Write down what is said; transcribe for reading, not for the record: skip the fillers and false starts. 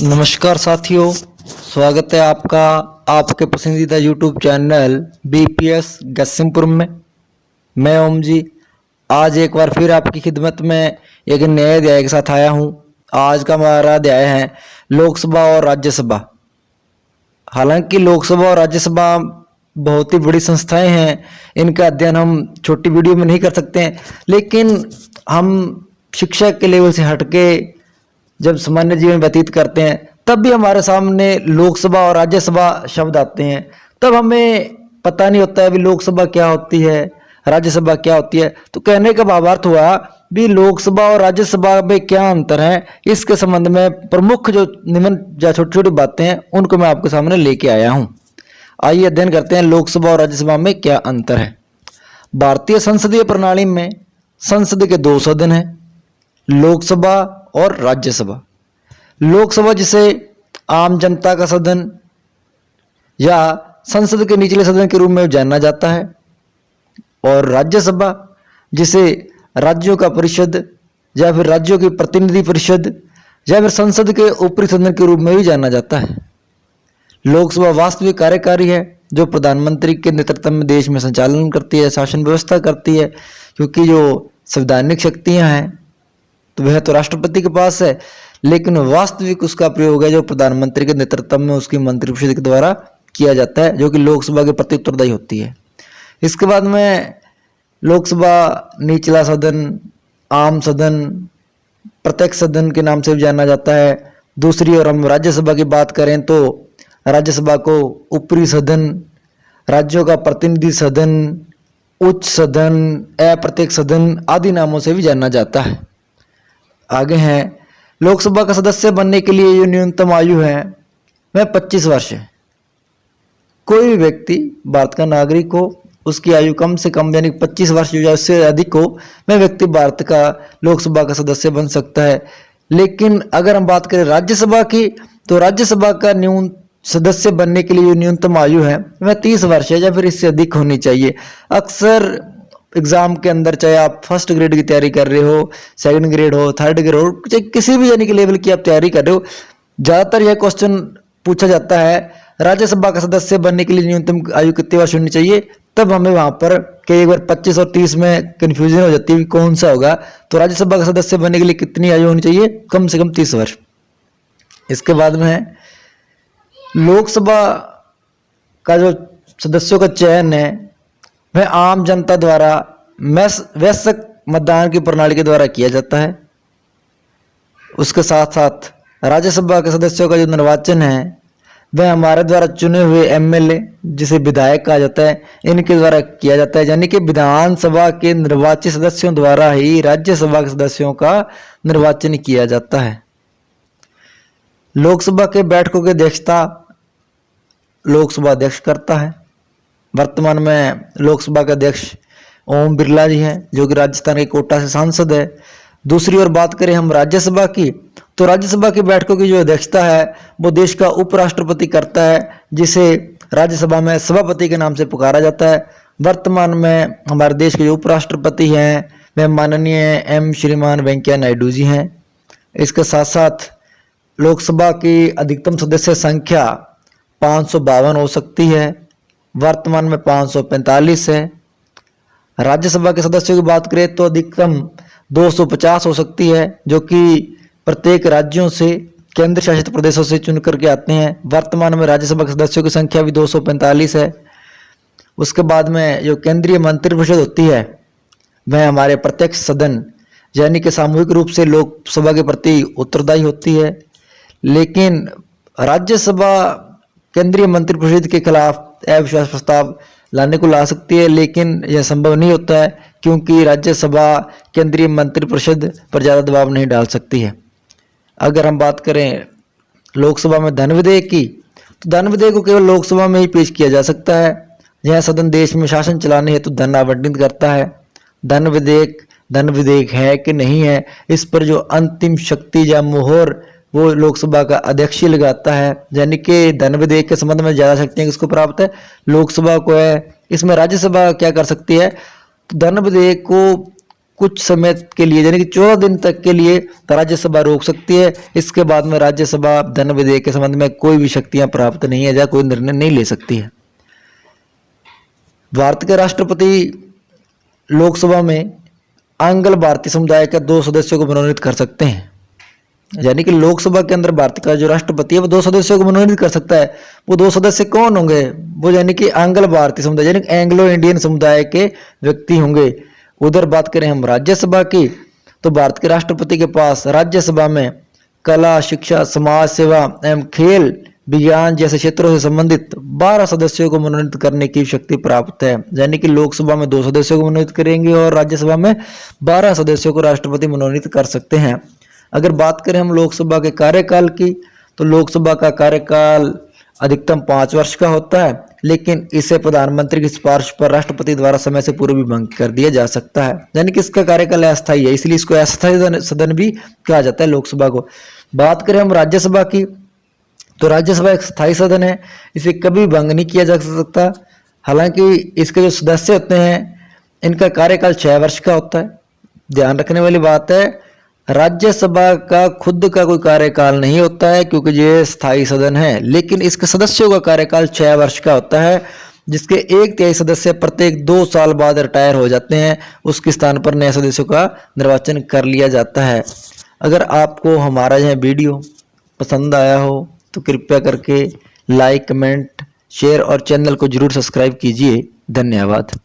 नमस्कार साथियों, स्वागत है आपका आपके पसंदीदा यूट्यूब चैनल बीपीएस गसिमपुर में। मैं ओम जी आज एक बार फिर आपकी खिदमत में एक नए अध्याय के साथ आया हूं। आज का हमारा अध्याय है लोकसभा और राज्यसभा। हालांकि लोकसभा और राज्यसभा बहुत ही बड़ी संस्थाएं हैं, इनका अध्ययन हम छोटी वीडियो में नहीं कर सकते हैं, लेकिन हम शिक्षा के लेवल से हटके जब सामान्य जीवन व्यतीत करते हैं तब भी हमारे सामने लोकसभा और राज्यसभा शब्द आते हैं। तब हमें पता नहीं होता है भी लोकसभा क्या होती है, राज्यसभा क्या होती है। तो कहने का भावार्थ हुआ भी लोकसभा और राज्यसभा में क्या अंतर है, इसके संबंध में प्रमुख जो निम्न या छोटी छोटी बातें हैं उनको मैं आपके सामने लेके आया हूं। आइए अध्ययन करते हैं लोकसभा और राज्यसभा में क्या अंतर है। भारतीय संसदीय प्रणाली में संसद के दो सदन हैं, लोकसभा और राज्यसभा। लोकसभा जिसे आम जनता का सदन या संसद के निचले सदन के रूप में जाना जाता है, और राज्यसभा जिसे राज्यों का परिषद या फिर राज्यों की प्रतिनिधि परिषद या फिर संसद के ऊपरी सदन के रूप में भी जाना जाता है। लोकसभा वास्तविक कार्यकारी है जो प्रधानमंत्री के नेतृत्व में देश में संचालन करती है, शासन व्यवस्था करती है, क्योंकि जो संवैधानिक शक्तियां हैं तो वह तो राष्ट्रपति के पास है, लेकिन वास्तविक उसका प्रयोग है जो प्रधानमंत्री के नेतृत्व में उसकी मंत्रिपरिषद के द्वारा किया जाता है, जो कि लोकसभा के प्रति उत्तरदायी होती है। इसके बाद में लोकसभा निचला सदन, आम सदन, प्रत्यक्ष सदन के नाम से भी जाना जाता है। दूसरी ओर हम राज्यसभा की बात करें तो राज्यसभा को ऊपरी सदन, राज्यों का प्रतिनिधि सदन, उच्च सदन, अप्रत्यक्ष सदन आदि नामों से भी जाना जाता है। आगे हैं लोकसभा का सदस्य बनने के लिए जो न्यूनतम आयु है वह 25 वर्ष है। कोई भी व्यक्ति भारत का नागरिक हो, उसकी आयु कम से कम यानी 25 वर्ष या उससे अधिक हो, वह व्यक्ति भारत का लोकसभा का सदस्य बन सकता है। लेकिन अगर हम बात करें राज्यसभा की तो राज्यसभा का सदस्य बनने के लिए जो न्यूनतम आयु है वह 30 वर्ष है या फिर इससे अधिक होनी चाहिए। अक्सर एग्जाम के अंदर चाहे आप फर्स्ट ग्रेड की तैयारी कर रहे हो, सेकंड ग्रेड हो, थर्ड ग्रेड हो, चाहे किसी भी यानी कि लेवल की आप तैयारी कर रहे हो, ज्यादातर यह क्वेश्चन पूछा जाता है राज्यसभा का सदस्य बनने के लिए न्यूनतम आयु कितने वर्ष होनी चाहिए। तब हमें वहां पर कई बार 25 और 30 में कंफ्यूजन हो जाती है कि कौन सा होगा। तो राज्यसभा का सदस्य बनने के लिए कितनी आयु होनी चाहिए? कम से कम 30 वर्ष। इसके बाद में लोकसभा का जो सदस्यों का चयन है वह आम जनता द्वारा वैश्विक मतदान की प्रणाली के द्वारा किया जाता है। उसके साथ साथ राज्यसभा के सदस्यों का जो निर्वाचन है वह हमारे द्वारा चुने हुए एमएलए जिसे विधायक कहा जाता है, इनके द्वारा किया जाता है। यानी कि विधानसभा के निर्वाचित सदस्यों द्वारा ही राज्यसभा के सदस्यों का निर्वाचन किया जाता है। लोकसभा के बैठकों की अध्यक्षता लोकसभा अध्यक्ष करता है। वर्तमान में लोकसभा के अध्यक्ष ओम बिरला जी हैं जो कि राजस्थान के कोटा से सांसद है। दूसरी ओर बात करें हम राज्यसभा की तो राज्यसभा की बैठकों की जो अध्यक्षता है वो देश का उपराष्ट्रपति करता है, जिसे राज्यसभा में सभापति के नाम से पुकारा जाता है। वर्तमान में हमारे देश के जो उपराष्ट्रपति हैं वह माननीय एम श्रीमान वेंकैया नायडू जी हैं। इसके साथ साथ लोकसभा की अधिकतम सदस्य संख्या 552 हो सकती है, वर्तमान में 545 है। राज्यसभा के सदस्यों की बात करें तो अधिकतम 250 हो सकती है, जो कि प्रत्येक राज्यों से, केंद्र शासित प्रदेशों से चुन करके आते हैं। वर्तमान में राज्यसभा के सदस्यों की संख्या भी 245 है। उसके बाद में जो केंद्रीय मंत्रिपरिषद होती है वह हमारे प्रत्यक्ष सदन यानी कि सामूहिक रूप से लोकसभा के प्रति उत्तरदायी होती है। लेकिन राज्यसभा केंद्रीय मंत्रिपरिषद के खिलाफ अविश्वास प्रस्ताव लाने को ला सकती है, लेकिन यह संभव नहीं होता है क्योंकि राज्यसभा केंद्रीय मंत्रिपरिषद पर ज़्यादा दबाव नहीं डाल सकती है। अगर हम बात करें लोकसभा में धन विधेयक की तो धन विधेयक को केवल लोकसभा में ही पेश किया जा सकता है। यह सदन देश में शासन चलाने हेतु धन आवंटित करता है। धन विधेयक है कि नहीं है, इस पर जो अंतिम शक्ति या मुहर वो लोकसभा का अध्यक्ष ही लगाता है। यानी कि धन विधेयक के संबंध में ज्यादा शक्तियां किसको प्राप्त है? लोकसभा को है। इसमें राज्यसभा क्या कर सकती है? तो धन विधेयक को कुछ समय के लिए यानी कि 14 दिन तक के लिए राज्यसभा रोक सकती है। इसके बाद में राज्यसभा धन विधेयक के संबंध में कोई भी शक्तियां प्राप्त नहीं है या कोई निर्णय नहीं ले सकती है। भारत के राष्ट्रपति लोकसभा में आंग्ल भारतीय समुदाय के 2 सदस्यों को मनोनीत कर सकते हैं। यानी कि लोकसभा के अंदर भारत का जो राष्ट्रपति है वो 2 सदस्यों को मनोनीत कर सकता है। वो 2 सदस्य कौन होंगे? वो यानी कि आंग्ल भारतीय समुदाय यानी एंग्लो इंडियन समुदाय के व्यक्ति होंगे। उधर बात करें हम राज्यसभा की, तो भारत के राष्ट्रपति के पास राज्यसभा में कला, शिक्षा, समाज सेवा एवं खेल, विज्ञान जैसे क्षेत्रों से संबंधित 12 सदस्यों को मनोनीत करने की शक्ति प्राप्त है। यानी कि लोकसभा में 2 सदस्यों को मनोनीत करेंगे और राज्यसभा में 12 सदस्यों को राष्ट्रपति मनोनीत कर सकते हैं। अगर बात करें हम लोकसभा के कार्यकाल की, तो लोकसभा का कार्यकाल अधिकतम 5 वर्ष का होता है, लेकिन इसे प्रधानमंत्री की सिफारिश पर राष्ट्रपति द्वारा समय से पूर्व भी भंग कर दिया जा सकता है। यानी कि इसका कार्यकाल अस्थायी है, इसलिए इसको अस्थायी सदन भी कहा जाता है लोकसभा को। बात करें हम राज्यसभा की, तो राज्यसभा एक स्थायी सदन है, इसे कभी भंग नहीं किया जा सकता। हालांकि इसके जो सदस्य होते हैं इनका कार्यकाल 6 वर्ष का होता है। ध्यान रखने वाली बात है, राज्यसभा का खुद का कोई कार्यकाल नहीं होता है क्योंकि ये स्थायी सदन है, लेकिन इसके सदस्यों का कार्यकाल 6 वर्ष का होता है, जिसके 1/3 सदस्य प्रत्येक 2 साल बाद रिटायर हो जाते हैं। उसके स्थान पर नए सदस्यों का निर्वाचन कर लिया जाता है। अगर आपको हमारा यह वीडियो पसंद आया हो तो कृपया करके लाइक, कमेंट, शेयर और चैनल को जरूर सब्सक्राइब कीजिए। धन्यवाद।